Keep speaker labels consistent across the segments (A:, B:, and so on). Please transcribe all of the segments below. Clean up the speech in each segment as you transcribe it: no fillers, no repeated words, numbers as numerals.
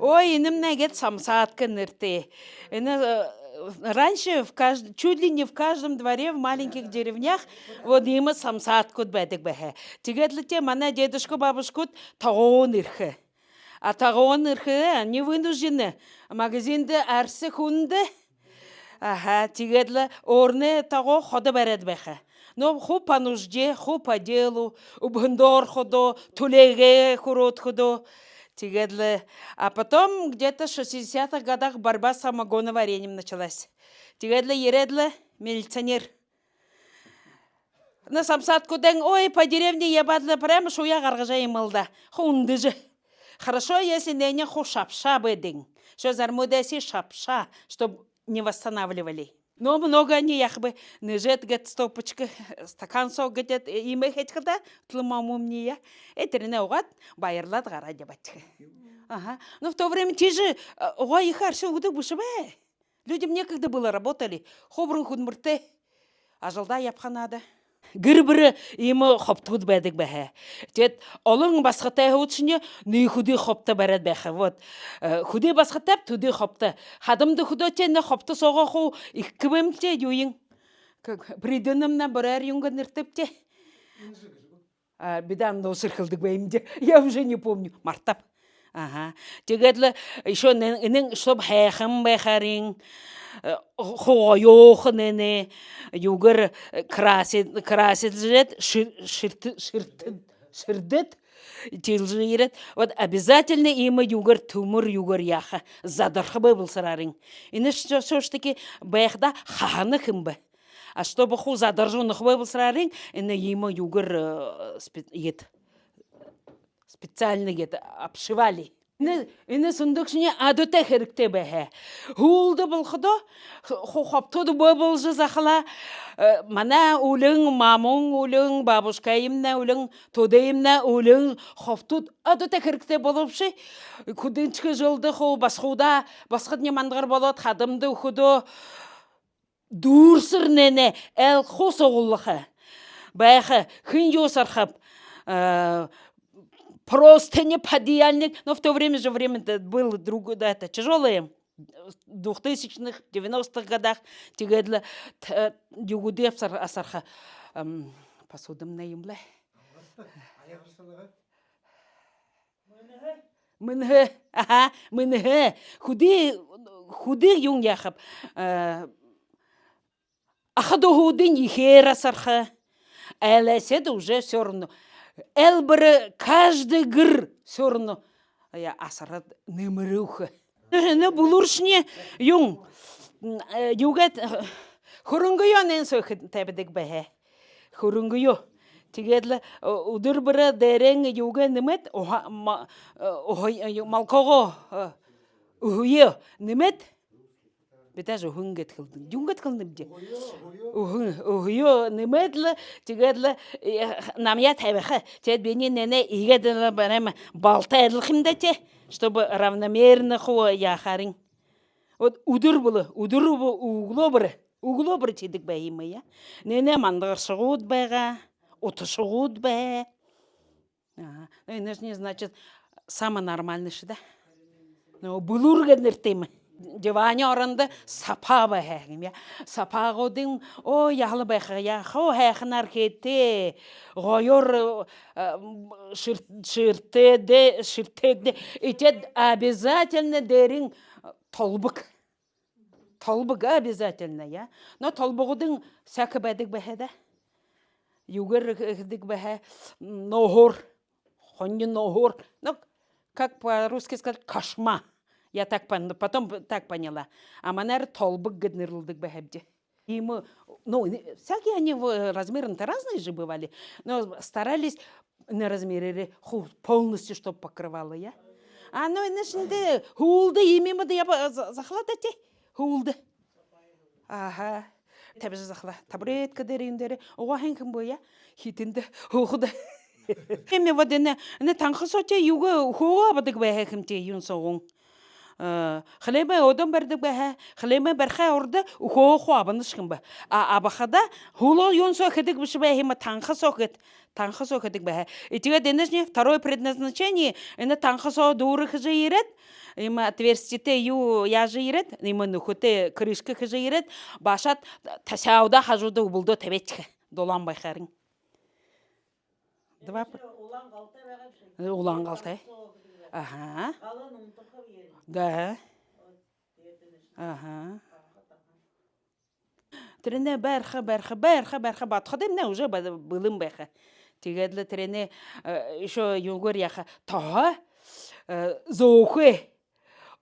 A: Ой, инымна гет самсатка нырты. Раньше чуть ли не в каждом дворе в маленьких деревнях вот има самсаткут бәдік бәхе. Тигетлите мана дедушка бабушкут тағуын ирхі. А тағуын ирхі они вынуждены магазинді әрсі хунды. Ага, тигетлі орны тағу хода бәрәд бәхе. Но ху по нужде, ху по делу, убгандор ходо, тулеге хурот ходо. Тигедлы. А потом где-то в 60-х годах борьба с самогоноварением началась. Тигедлы ередлы милиционер. На самсатку ден, ой, по деревне ебадлы, прямо шуя гаргажа имылда. Хунды же. Хорошо, если не ху шапша беден. Что зармудеси шапша, чтобы не восстанавливали. Но много они яхбы нежет гет стопочка стакан сок гет име хетхда тлмамум не этерне угат байырлат гара дебатчы. Ага. Но в то время те же ой харшо уды бушбе. Людям некогда было работали. Хобрун худмурте. А жылда япханада. Гырбыры имы хоптуд бәдік бәхе. Тет олың басқытай худшыне нүй худы хопта бәрәд бәхе. Вот. Худы басқытап туды хопта. Хадымды худы тені хопта соға ху иккімімте юйын. Придынымна бірәр юңға ныртыпте. Бедан да усырхылдық бәйімде. Я уже не помню. Мартап. Ага. Тегедлі еще нің чтоб хэхым бәхарин. Хойох нене югар красит жрет ширдет тилжирет. Вот обязательно има югар тумур югар яха задархабы был сарарин. И все ж таки бэхда хаханы хымбы. А чтобы ху задаржунных был сарарин, ина има югар специально обшивали. Инне сундукшыне адыта херікте бәхе. Хулды бұлқыды, хоптуды бөбілжі зақыла, мана өлің, мамың өлің, бабушкайымна өлің, тодайымна өлің, хоптуд адыта херікте болыпшы. Күдінчікі жылды ху басқуда, басқыд немандғыр болот, хадымды худы, дұрсыр нене, әл хос оғылықы. Бәхе, хын жосархап, просто не подъяльник, но в то время это было другое, это тяжелое. В 2000-х, 90-х годах тигедла югудев асарха посудом наимле. Мынхе, ага, мынхе. Худы юң яхап. Ахаду худы нихера асарха. Әләсе уже все равно. Элбірі каждый гыр все равно асарат нымырухы. Не булуршне юң. Югет хұрынгыйо нен сөйкі тәбідік бәхе. Хұрынгыйо. Тегедлі удыр бірі дәрен юге немет малкого ухуе немет. Бетаж ухунгет қылдың. Юнгет қылдың бде. Ухуе неметлі, тегедлі намя тәбіқі. Тет бені нене игеділі бәрәмі балта әділхімді те, чтобы равномерно хуа яхарың. Вот удыр бұлы, угло бірі тедік бәйімі, я. Нене мандығыр шығуд бәға, оты шығуд бә. Не значит, самый нормальный шыда. Бұлыр гәдніртемі. Диване орынды сапа бәхәгім, я. Сапа ғодың, о, яғлы бәхі, я, хо хәхін аркетте, ғойор шыртегде, етед обязательно дәрің толбық. Толбық обязательно, я. Но толбығудың сәкі бәдік бәхәді. Югыр ғдік бәхә, нохор, хонды нохор. Ну, как по-русски сказать, кошма. Я так поняла, потом так поняла. А манер толбык гнерлдык бэхэбде. Ему, ну, всякие они размеры-то разные же бывали, но старались на размере полностью, чтобы покрывало, я. А ну, иначе, хулды, именно, да я захлатате, хулды. Ага. Тебе же захла, табуретка деріндері, оғахенкім боя, хитінді, хуғды. Эми вот не танқы соте юга хуға бадық бэхэкімте юн соғын. Хлеме одон бердик бе, хлеме берхе орда ухо хуабанышкын бе. Абахада хуло юн сохедик биш бе, хима танха сохедик бе. И тебе денежне второе предназначение, это танха со дуры же ирет, има отверстие ю я же ирет, има нухоте крышка же ирет, башат тасауда хажуда убулдо тебечке, долан байхарин. Два. Улан қалтай. Ага. Да. Ага. Трене берха батха демне уже былым беха. Тигедле трене еще юнгор яха. Та зоохе.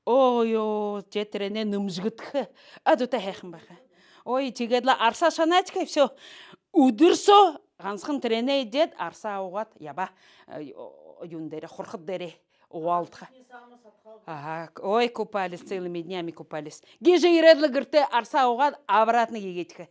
A: Ой, те трене нымжгытхы. Адута хехм беха. Ой, тигедле арса шаначка все. Удырсо Ганскын трене дед арса ауғат, яба юндере, хурхыт дере, уалтха. Ой, купались, целыми днями купались. Геже иредлы гырты арса ауғат, обратно егетька.